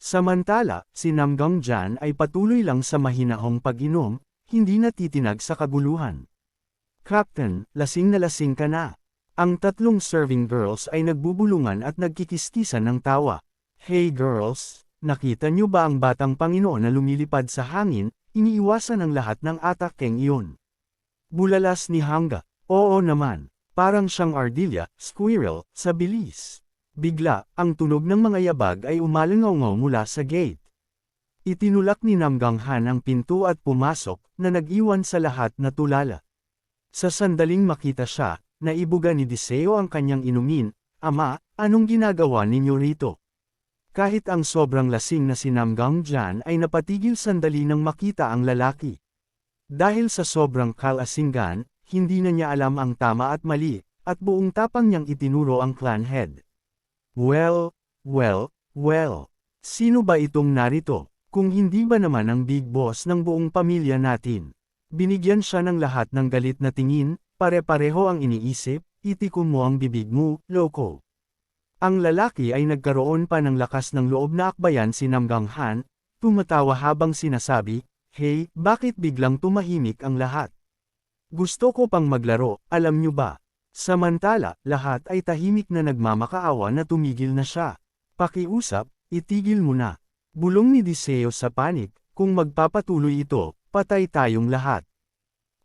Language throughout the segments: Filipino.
Samantala, si Namgang Jan ay patuloy lang sa mahinahong pag-inom, hindi natitinag sa kaguluhan. Captain, lasing na lasing ka na. Ang tatlong serving girls ay nagbubulungan at nagkikistisan ng tawa. Hey girls, nakita niyo ba ang batang Panginoon na lumilipad sa hangin? Iniiwasan ng lahat ng atakeng iyon. Bulalas ni Hanga. Oo naman. Parang siyang ardilya, squirrel, sa bilis. Bigla, ang tunog ng mga yabag ay umalingaw mula sa gate. Itinulak ni Namgang Han ang pinto at pumasok, na nag-iwan sa lahat na tulala. Sa sandaling makita siya, naibuga ni Deseo ang kanyang inumin. Ama, anong ginagawa ninyo rito? Kahit ang sobrang lasing na si Namgang Jan ay napatigil sandali nang makita ang lalaki. Dahil sa sobrang kalasingan, hindi na niya alam ang tama at mali, at buong tapang niyang itinuro ang clan head. Well, sino ba itong narito? Kung hindi ba naman ang big boss ng buong pamilya natin? Binigyan siya ng lahat ng galit na tingin, pare-pareho ang iniisip, itikom mo ang bibig mo, loko. Ang lalaki ay nagkaroon pa ng lakas ng loob na akbayan si Namgang Han, tumatawa habang sinasabi, hey, bakit biglang tumahimik ang lahat? Gusto ko pang maglaro, alam nyo ba? Samantala, lahat ay tahimik na nagmamakaawa na tumigil na siya. Pakiusap, itigil mo na. Bulong ni Deseo sa panik, kung magpapatuloy ito, patay tayong lahat.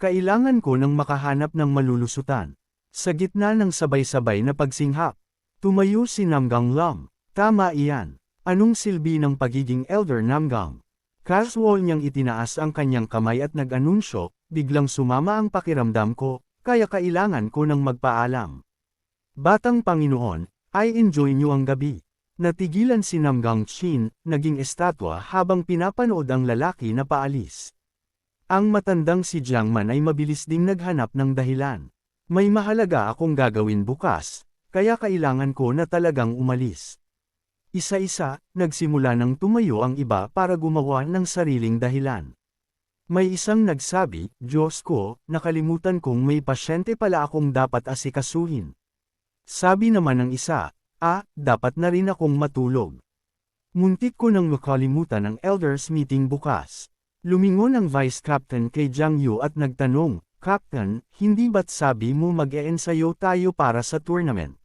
Kailangan ko nang makahanap ng malulusutan. Sa gitna ng sabay-sabay na pagsinghap, tumayo si Namgang Lam. Tama iyan. Anong silbi ng pagiging elder Namgang? Casual niyang itinaas ang kanyang kamay at nag-anunsyo, biglang sumama ang pakiramdam ko, kaya kailangan ko nang magpaalam. Batang Panginoon, I enjoy niyo ang gabi. Natigilan si Namgang Chin, naging estatwa habang pinapanood ang lalaki na paalis. Ang matandang si Jiang Man ay mabilis ding naghanap ng dahilan. May mahalaga akong gagawin bukas, kaya kailangan ko na talagang umalis. Isa-isa, nagsimula ng tumayo ang iba para gumawa ng sariling dahilan. May isang nagsabi, Diyos ko, nakalimutan kong may pasyente pala akong dapat asikasuhin. Sabi naman ng isa, dapat na rin akong matulog. Muntik ko nang makalimutan ang elders meeting bukas. Lumingon ang vice captain kay Jiang Yu at nagtanong, Captain, hindi ba't sabi mo mag-e-ensayo tayo para sa tournament?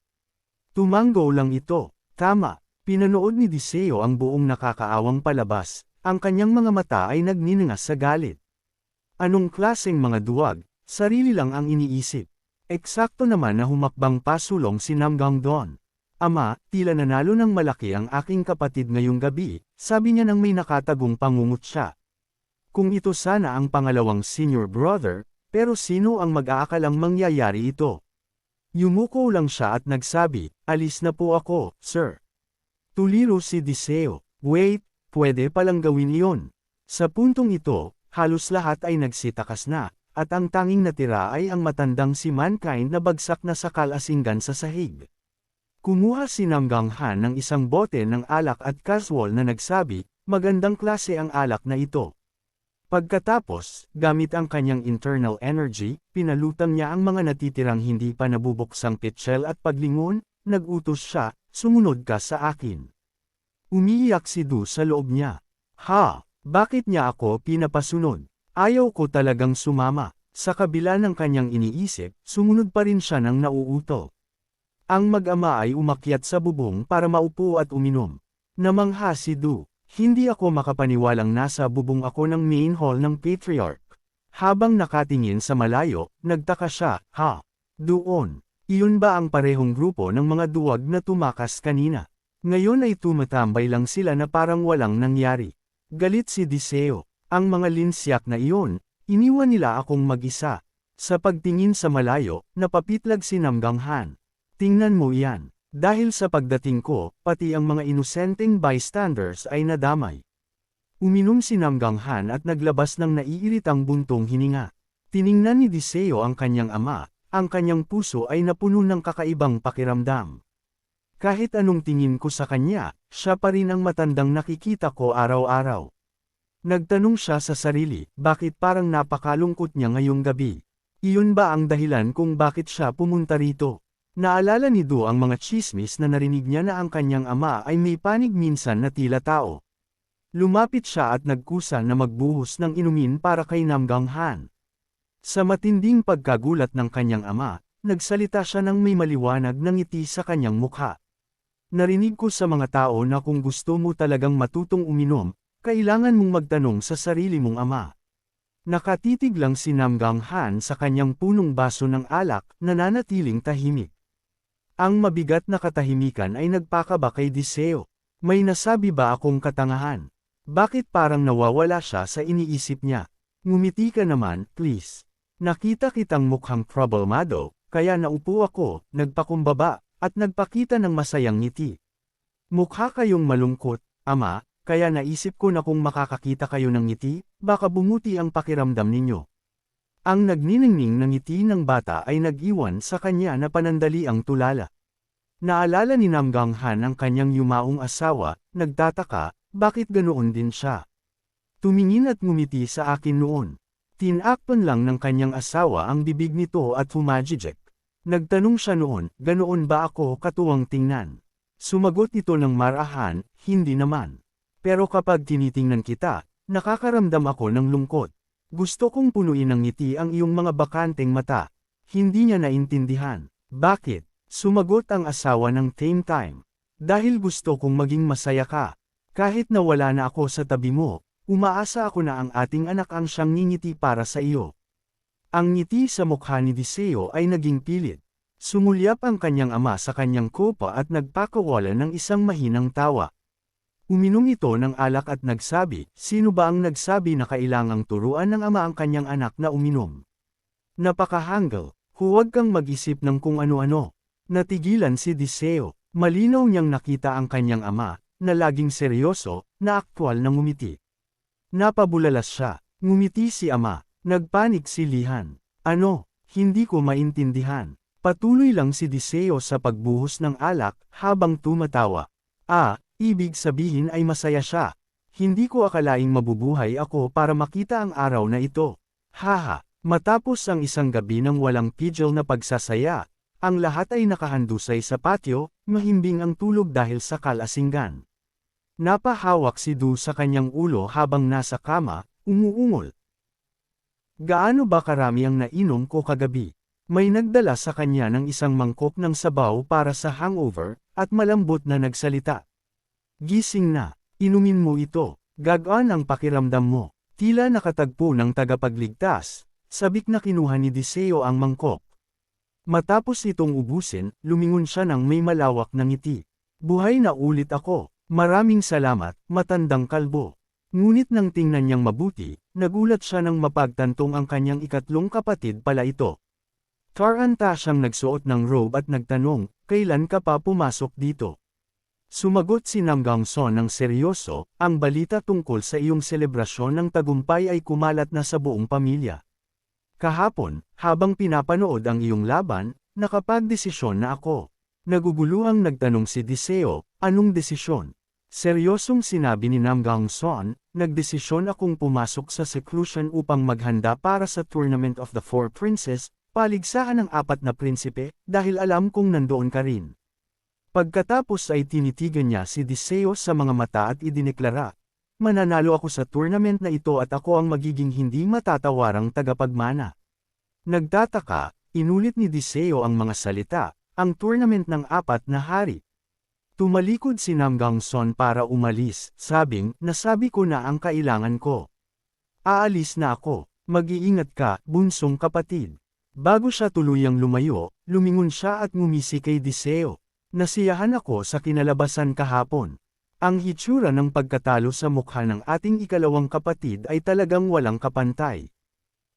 Tumanggo lang ito. Tama, pinanood ni Deseo ang buong nakakaawang palabas, ang kanyang mga mata ay nagningas sa galit. Anong klaseng mga duwag, sarili lang ang iniisip. Eksakto naman na humakbang pasulong si Namgang Don. Ama, tila nanalo ng malaki ang aking kapatid ngayong gabi, sabi niya nang may nakatagong pangungot siya. Kung ito sana ang pangalawang senior brother, pero sino ang mag-aakalang mangyayari ito? Yumuko lang siya at nagsabi, alis na po ako, sir. Tuliro si Deseo, wait, pwede palang gawin iyon. Sa puntong ito, halos lahat ay nagsitakas na, at ang tanging natira ay ang matandang si Mankind na bagsak na sa kalasingan sa sahig. Kumuha si Namgang Han ng isang bote ng alak at casual na nagsabi, magandang klase ang alak na ito. Pagkatapos, gamit ang kanyang internal energy, pinalutang niya ang mga natitirang hindi pa nabubuksang pitchel at paglingon, nag-utos siya, sumunod ka sa akin. Umiiyak si Du sa loob niya. Bakit niya ako pinapasunod? Ayaw ko talagang sumama. Sa kabila ng kanyang iniisip, sumunod pa rin siya ng nauuto. Ang mag-ama ay umakyat sa bubong para maupo at uminom. Namangha si Du. Hindi ako makapaniwalang nasa bubong ako ng main hall ng Patriarch. Habang nakatingin sa malayo, nagtaka siya, doon. Iyon ba ang parehong grupo ng mga duwag na tumakas kanina? Ngayon ay tumatambay lang sila na parang walang nangyari. Galit si Deseo. Ang mga linsyak na iyon, iniwan nila akong mag-isa. Sa pagtingin sa malayo, napapitlag si Namgang Han. Tingnan mo iyan. Dahil sa pagdating ko, pati ang mga inosenteng bystanders ay nadamay. Uminom si Namgang Han at naglabas ng naiiritang buntong hininga. Tiningnan ni Deseo ang kanyang ama, ang kanyang puso ay napuno ng kakaibang pakiramdam. Kahit anong tingin ko sa kanya, siya pa rin ang matandang nakikita ko araw-araw. Nagtanong siya sa sarili, bakit parang napakalungkot niya ngayong gabi? Iyon ba ang dahilan kung bakit siya pumunta rito? Naalala ni Du ang mga chismis na narinig niya na ang kanyang ama ay may panig minsan na tila tao. Lumapit siya at nagkusa na magbuhos ng inumin para kay Namgang Han. Sa matinding pagkagulat ng kanyang ama, nagsalita siya ng may maliwanag na ngiti sa kanyang mukha. Narinig ko sa mga tao na kung gusto mo talagang matutong uminom, kailangan mong magtanong sa sarili mong ama. Nakatitig lang si Namgang Han sa kanyang punong baso ng alak, nananatiling tahimik. Ang mabigat na katahimikan ay nagpakaba kay Deseo. May nasabi ba akong katangahan? Bakit parang nawawala siya sa iniisip niya? Ngumiti ka naman, please. Nakita kitang mukhang problemado, kaya naupo ako, nagpakumbaba, at nagpakita ng masayang ngiti. Mukha kayong malungkot, ama, kaya naisip ko na kung makakakita kayo ng ngiti, baka bumuti ang pakiramdam ninyo. Ang nagniningning na ngiti ng bata ay nag-iwan sa kanya na panandaliang tulala. Naalala ni Namgang Han ang kanyang yumaong asawa, nagtataka, bakit ganoon din siya? Tumingin at ngumiti sa akin noon. Tinakpan lang ng kanyang asawa ang bibig nito at humajijek. Nagtanong siya noon, ganoon ba ako katuwang tingnan? Sumagot ito ng marahan, hindi naman. Pero kapag tinitingnan kita, nakakaramdam ako ng lungkot. Gusto kong punuin ng ngiti ang iyong mga bakanteng mata. Hindi niya naintindihan. Bakit? Sumagot ang asawa ng same time. Dahil gusto kong maging masaya ka. Kahit na wala na ako sa tabi mo, umaasa ako na ang ating anak ang siyang ngingiti para sa iyo. Ang ngiti sa mukha ni Deseo ay naging pilit. Sumulyap ang kanyang ama sa kanyang kopa at nagpakawala ng isang mahinang tawa. Uminom ito ng alak at nagsabi, sino ba ang nagsabi na kailangang turuan ng ama ang kanyang anak na uminom? Napakahanggal, huwag kang mag-isip ng kung ano-ano. Natigilan si Deseo, malinaw niyang nakita ang kanyang ama, na laging seryoso, na aktwal na ngumiti. Napabulalas siya, ngumiti si ama, nagpanik si Lihan. Ano, hindi ko maintindihan. Patuloy lang si Deseo sa pagbuhos ng alak, habang tumatawa. Ibig sabihin ay masaya siya. Hindi ko akalaing mabubuhay ako para makita ang araw na ito. Haha, matapos ang isang gabi ng walang pigil na pagsasaya, ang lahat ay nakahandusay sa patio, mahimbing ang tulog dahil sa kalasinggan. Napahawak si Du sa kanyang ulo habang nasa kama, umuungol. Gaano ba karami ang nainom ko kagabi? May nagdala sa kanya ng isang mangkok ng sabaw para sa hangover, at malambot na nagsalita. Gising na, inumin mo ito, gagaan ang pakiramdam mo. Tila nakatagpo ng tagapagligtas, sabik na kinuha ni Deseo ang mangkok. Matapos itong ubusin, lumingon siya ng may malawak na ngiti. Buhay na ulit ako, maraming salamat, matandang kalbo. Ngunit nang tingnan niyang mabuti, nagulat siya nang mapagtantong ang kanyang ikatlong kapatid pala ito. Taranta siyang nagsuot ng robe at nagtanong, kailan ka pa pumasok dito? Sumagot si Namgang Son ng seryoso, ang balita tungkol sa iyong selebrasyon ng tagumpay ay kumalat na sa buong pamilya. Kahapon, habang pinapanood ang iyong laban, nakapagdesisyon na ako. Naguguluhang nagtanong si Deseo, anong desisyon? Seryosong sinabi ni Namgang Son, nagdesisyon akong pumasok sa seclusion upang maghanda para sa Tournament of the Four Princes, paligsahan ng 4 na prinsipe, dahil alam kong nandoon ka rin. Pagkatapos ay tinitigan niya si Deseo sa mga mata at idineklara, mananalo ako sa tournament na ito at ako ang magiging hindi matatawarang tagapagmana. Nagtataka, inulit ni Deseo ang mga salita, ang tournament ng 4 na hari. Tumalikod si Namgang Son para umalis, sabing, nasabi ko na ang kailangan ko. Aalis na ako, mag-iingat ka, bunsong kapatid. Bago siya tuluyang lumayo, lumingon siya at ngumisi kay Deseo. Nasiyahan ako sa kinalabasan kahapon. Ang hitsura ng pagkatalo sa mukha ng ating ikalawang kapatid ay talagang walang kapantay.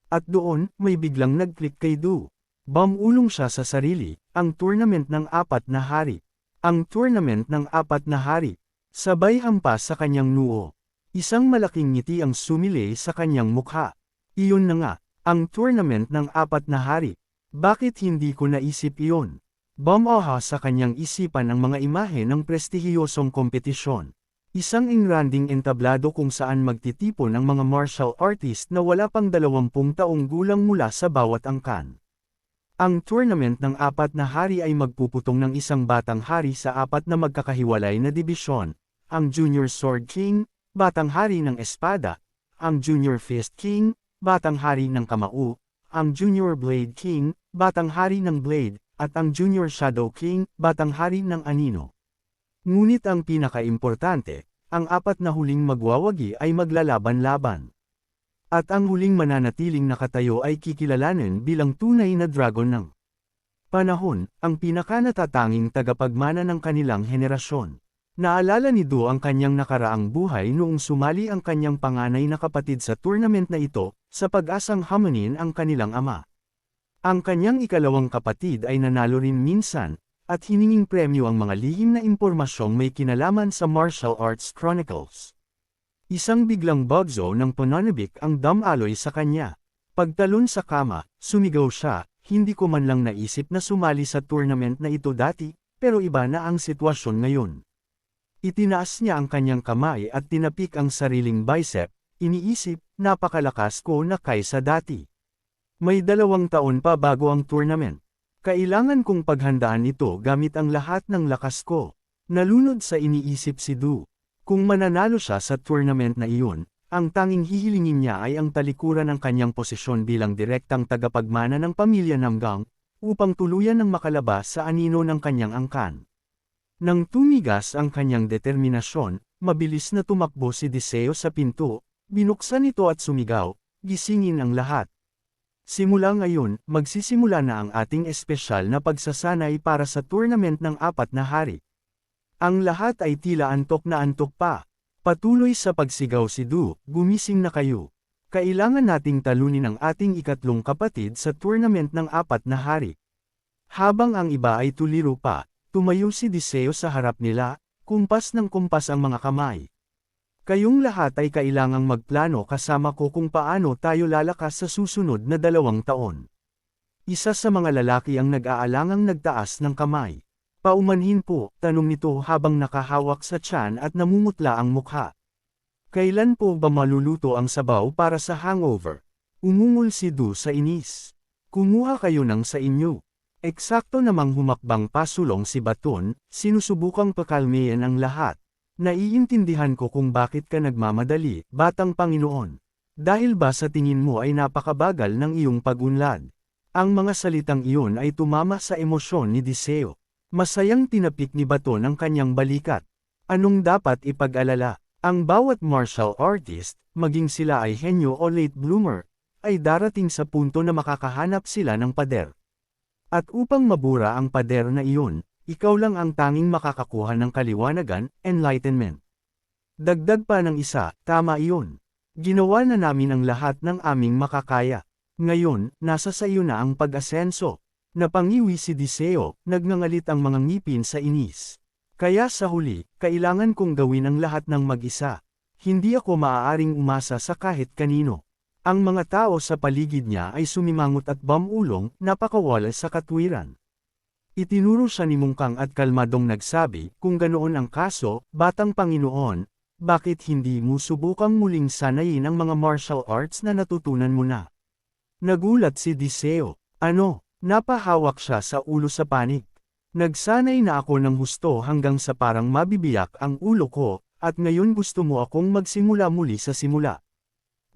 At doon, may biglang nag-click kay Du. Bumulong siya sa sarili, ang tournament ng 4 na hari. Ang tournament ng 4 na hari. Sabay hampas sa kanyang noo. Isang malaking ngiti ang sumilay sa kanyang mukha. Iyon na nga, ang tournament ng 4 na hari. Bakit hindi ko naisip iyon? Bumaha sa kanyang isipan ang mga imahe ng prestihiyosong kompetisyon. Isang engranding entablado kung saan magtitipon ang mga martial artist na wala pang 20 taong gulang mula sa bawat angkan. Ang tournament ng 4 na hari ay magpuputong ng isang batang hari sa 4 na magkakahiwalay na dibisyon, ang Junior Sword King, Batang Hari ng Espada, ang Junior Fist King, Batang Hari ng Kamao, ang Junior Blade King, Batang Hari ng Blade, at ang Junior Shadow King, Batang Hari ng Anino. Ngunit ang pinakaimportante, ang apat na huling magwawagi ay maglalaban-laban. At ang huling mananatiling nakatayo ay kikilalanin bilang tunay na dragon ng panahon, ang pinakanatatanging tagapagmana ng kanilang henerasyon. Naalala ni Do ang kanyang nakaraang buhay noong sumali ang kanyang panganay na kapatid sa tournament na ito, sa pag-asang hamunin ang kanilang ama. Ang kanyang ikalawang kapatid ay nanalo rin minsan, at hininging premyo ang mga lihim na impormasyong may kinalaman sa Martial Arts Chronicles. Isang biglang bugzo ng pananabik ang damaloy sa kanya. Pagtalon sa kama, sumigaw siya, hindi ko man lang naisip na sumali sa tournament na ito dati, pero iba na ang sitwasyon ngayon. Itinaas niya ang kanyang kamay at tinapik ang sariling bicep, iniisip, napakalakas ko na kaysa dati. May 2 taon pa bago ang tournament. Kailangan kong paghandaan ito gamit ang lahat ng lakas ko. Nalunod sa iniisip si Du. Kung mananalo siya sa tournament na iyon, ang tanging hihilingin niya ay ang talikuran ng kanyang posisyon bilang direktang tagapagmana ng pamilya Namgang, upang tuluyan ng makalabas sa anino ng kanyang angkan. Nang tumigas ang kanyang determinasyon, mabilis na tumakbo si Deseo sa pinto, binuksan ito at sumigaw, gisingin ang lahat. Simula ngayon, magsisimula na ang ating espesyal na pagsasanay para sa tournament ng 4 na hari. Ang lahat ay tila antok na antok pa. Patuloy sa pagsigaw si Du, gumising na kayo. Kailangan nating talunin ang ating ikatlong kapatid sa tournament ng 4 na hari. Habang ang iba ay tuliro pa, tumayo si Deseo sa harap nila, kumpas ng kumpas ang mga kamay. Kayong lahat ay kailangang magplano kasama ko kung paano tayo lalakas sa susunod na 2 taon. Isa sa mga lalaki ang nag-aalangang nagtaas ng kamay. Paumanhin po, tanong nito habang nakahawak sa tiyan at namumutla ang mukha. Kailan po ba maluluto ang sabaw para sa hangover? Umungol si Du sa inis. Kumuha kayo ng sa inyo. Eksakto namang humakbang pasulong si Baton, sinusubukang pakalmayan ang lahat. Naiintindihan ko kung bakit ka nagmamadali, batang Panginoon. Dahil ba sa tingin mo ay napakabagal ng iyong pag-unlad? Ang mga salitang iyon ay tumama sa emosyon ni Deseo. Masayang tinapik ni Baton ang kanyang balikat. Anong dapat ipag-alala? Ang bawat martial artist, maging sila ay henyo o late bloomer, ay darating sa punto na makakahanap sila ng pader. At upang mabura ang pader na iyon, ikaw lang ang tanging makakakuha ng kaliwanagan, enlightenment. Dagdag pa ng isa, tama iyon. Ginawa na namin ang lahat ng aming makakaya. Ngayon, nasa sa iyo na ang pag-asenso. Napangiwi si Deseo, nagngangalit ang mga ngipin sa inis. Kaya sa huli, kailangan kong gawin ang lahat ng mag-isa. Hindi ako maaaring umasa sa kahit kanino. Ang mga tao sa paligid niya ay sumimangot at bamulong, napakawala sa katwiran. Itinuro siya ni Mungkang at kalmadong nagsabi, kung ganoon ang kaso, batang Panginoon, bakit hindi mo subukang muling sanayin ang mga martial arts na natutunan mo na? Nagulat si Deseo. Ano? Napahawak siya sa ulo sa panig. Nagsanay na ako ng husto hanggang sa parang mabibiyak ang ulo ko, at ngayon gusto mo akong magsimula muli sa simula.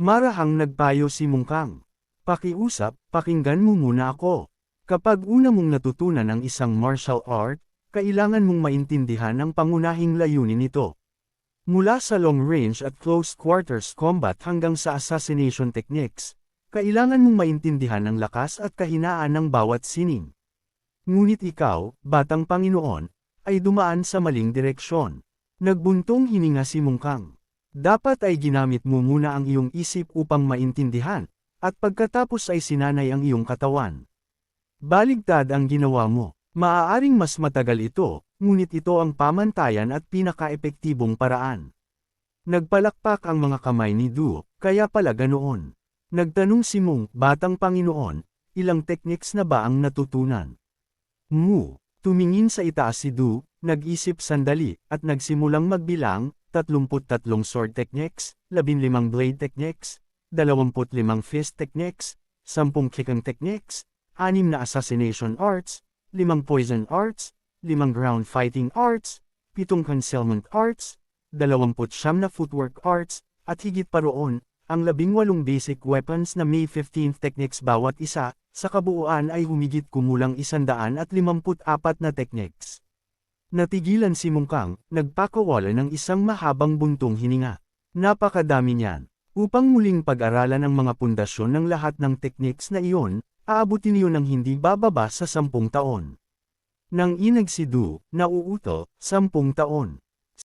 Marahang nagpayo si Mungkang. Pakiusap, pakinggan mo muna ako. Kapag una mong natutunan ang isang martial art, kailangan mong maintindihan ang pangunahing layunin nito. Mula sa long range at close quarters combat hanggang sa assassination techniques, kailangan mong maintindihan ang lakas at kahinaan ng bawat sining. Ngunit ikaw, batang Panginoon, ay dumaan sa maling direksyon. Nagbuntong hininga si Mungkang. Dapat ay ginamit mo muna ang iyong isip upang maintindihan, at pagkatapos ay sinanay ang iyong katawan. Baligtad ang ginawa mo. Maaaring mas matagal ito, ngunit ito ang pamantayan at pinaka-epektibong paraan. Nagpalakpak ang mga kamay ni Du, kaya pala ganoon. Nagtanong si Mung, batang Panginoon, ilang techniques na ba ang natutunan? Mu, tumingin sa itaas si Du, nag-isip sandali, at nagsimulang magbilang, 33 sword techniques, 15 blade techniques, 25 fist techniques, 10 kicking techniques, 6 na assassination arts, 5 poison arts, 5 ground fighting arts, 7 concealment arts, 29 na footwork arts, at higit pa roon, ang 18 basic weapons na May 15th techniques bawat isa, sa kabuuan ay humigit kumulang 154 na techniques. Natigilan si Mungkang, nagpakawala ng isang mahabang buntong hininga. Napakadami niyan. Upang muling pag-aralan ang mga pundasyon ng lahat ng techniques na iyon, aabutin niyo ng hindi bababa sa 10 taon. Nang inag si Du, nauuto, 10 taon.